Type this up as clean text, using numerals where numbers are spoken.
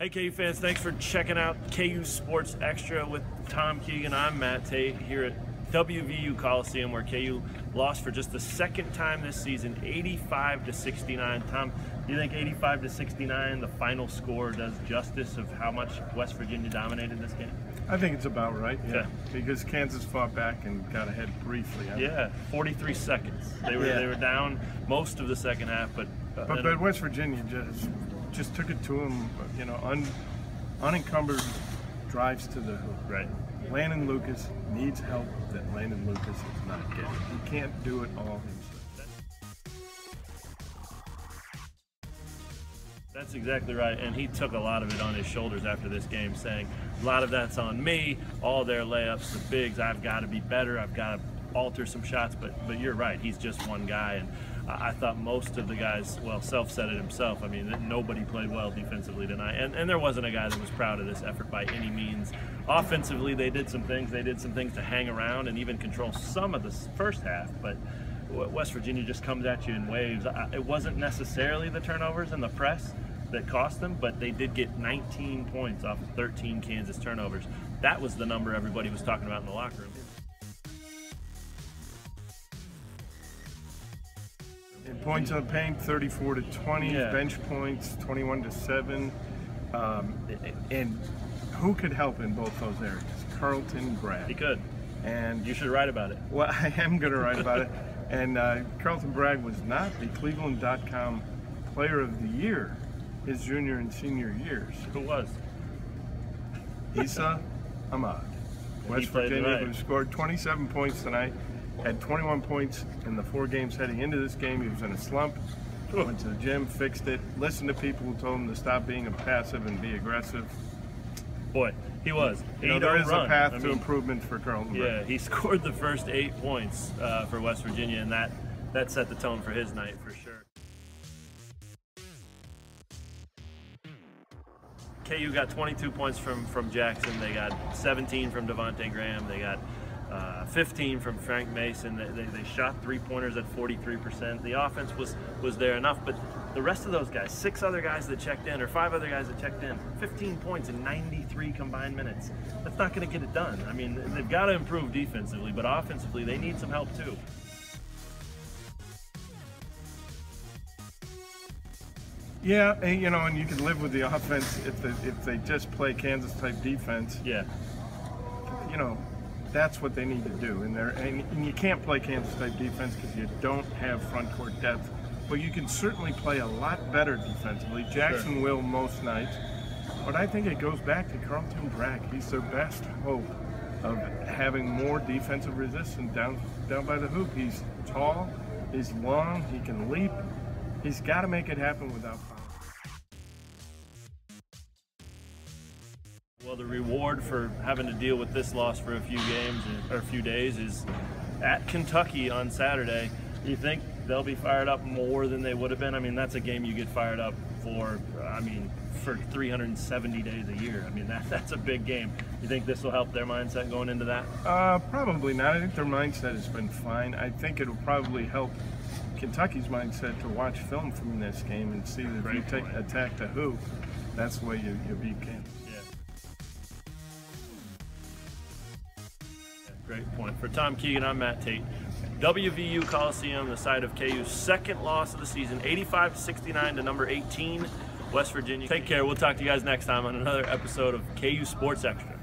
Hey KU fans, thanks for checking out KU Sports Extra with Tom Keegan. I'm Matt Tate here at WVU Coliseum, where KU lost for just the second time this season, 85-69. Tom, do you think 85-69, the final score, does justice of how much West Virginia dominated this game? I think it's about right, yeah. Because Kansas fought back and got ahead briefly. 43 seconds. They were down most of the second half, but West Virginia just took it to them, you know, unencumbered drives to the hoop. Right. Landon Lucas needs help that Landon Lucas is not getting. He can't do it all himself. That's exactly right, and he took a lot of it on his shoulders after this game, saying, a lot of that's on me, all their layups, the bigs, I've got to be better, I've got to alter some shots, but you're right, he's just one guy, and I thought most of the guys, well, Self said it himself, I mean, nobody played well defensively tonight, and there wasn't a guy that was proud of this effort by any means. Offensively, they did some things to hang around and even control some of the first half, but West Virginia just comes at you in waves. It wasn't necessarily the turnovers and the press that cost them, but they did get 19 points off of 13 Kansas turnovers. That was the number everybody was talking about in the locker room. In points in the paint, 34-20. Bench points, 21-7. And who could help in both those areas? Carlton Bragg. He could. And you should write about it. Well, I am going to write about it. And Carlton Bragg was not the Cleveland.com Player of the Year his junior and senior years. Who was? Issa Ahmad. West Virginia, who scored 27 points tonight, had 21 points in the 4 games heading into this game. He was in a slump, went to the gym, fixed it, listened to people who told him to stop being passive and be aggressive. Boy, he was. You know, there is a path to improvement for Carlton Bragg. Yeah, he scored the first 8 points for West Virginia, and that set the tone for his night for sure. KU got 22 points from Jackson. They got 17 from Devontae Graham. They got 15 from Frank Mason. They shot 3-pointers at 43%. The offense was there enough, but the rest of those guys, 6 other guys that checked in, or 5 other guys that checked in, 15 points in 93 combined minutes. That's not going to get it done. I mean, they've got to improve defensively, but offensively, they need some help too. Yeah, you know, and you can live with the offense if they just play Kansas type defense. Yeah. You know, that's what they need to do. And you can't play Kansas type defense because you don't have front court depth. But you can certainly play a lot better defensively. Jackson will most nights. But I think it goes back to Carlton Bragg. He's their best hope of having more defensive resistance down by the hoop. He's tall, he's long, he can leap. He's got to make it happen without foul. Well, the reward for having to deal with this loss for a few games or a few days is at Kentucky on Saturday. You think they'll be fired up more than they would have been? I mean, that's a game you get fired up for, for 370 days a year. I mean, that's a big game. You think this will help their mindset going into that? Probably not. I think their mindset has been fine. I think it'll probably help Kentucky's mindset to watch film from this game and see that if you attack the hoop, that's the way you beat Kansas. Great point. For Tom Keegan, I'm Matt Tate. WVU Coliseum, the site of KU's second loss of the season, 85-69 to number 18, West Virginia. Take care. We'll talk to you guys next time on another episode of KU Sports Extra.